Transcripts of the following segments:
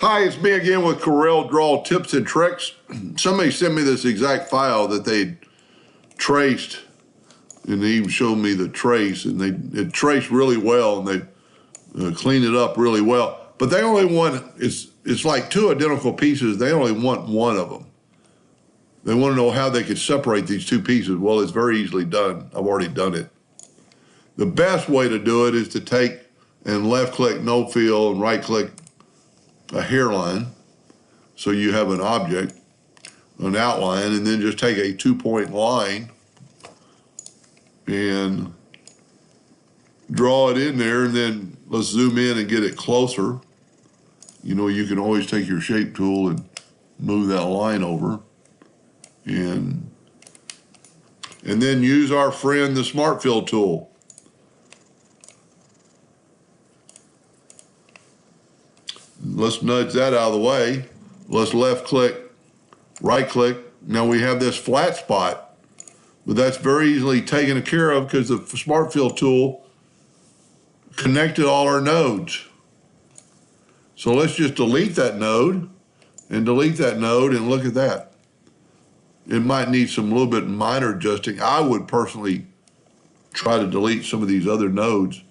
Hi, it's me again with Corel Draw Tips and Tricks. Somebody sent me this exact file that they traced, and they even showed me the trace, and it traced really well, and they cleaned it up really well. But they only want, it's like two identical pieces. They only want one of them. They want to know how they could separate these two pieces. Well, it's very easily done. I've already done it. The best way to do it is to take and left-click no fill and right-click a hairline, so you have an object, an outline, and then just take a 2-point line and draw it in there, and then let's zoom in and get it closer. You know, you can always take your shape tool and move that line over, and then use our friend the Smart Fill tool. Let's nudge that out of the way. Let's left click, right click. Now we have this flat spot, but that's very easily taken care of because the Smart Fill tool connected all our nodes. So let's just delete that node and delete that node, and look at that. It might need some little bit minor adjusting. I would personally try to delete some of these other nodes.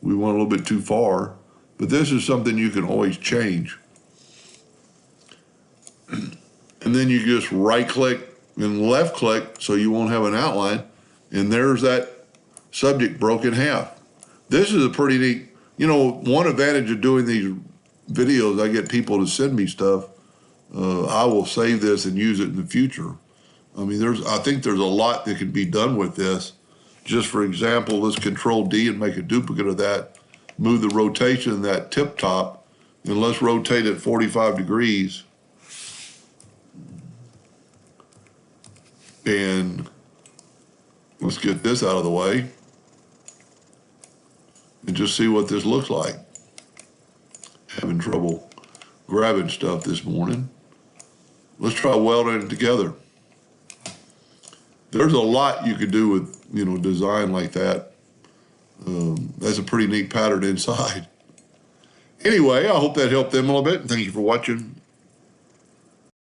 We went a little bit too far. But this is something you can always change. And then you just right click and left click so you won't have an outline. And there's that subject broke in half. This is a pretty neat, you know, one advantage of doing these videos, I get people to send me stuff. I will save this and use it in the future. I mean, I think there's a lot that can be done with this. Just for example, let's Control D and make a duplicate of that. Move the rotation of that tip top, and let's rotate it 45 degrees. And let's get this out of the way and just see what this looks like. Having trouble grabbing stuff this morning. Let's try welding it together. There's a lot you could do with, you know, design like that. That's a pretty neat pattern inside. Anyway, I hope that helped them a little bit. Thank you for watching.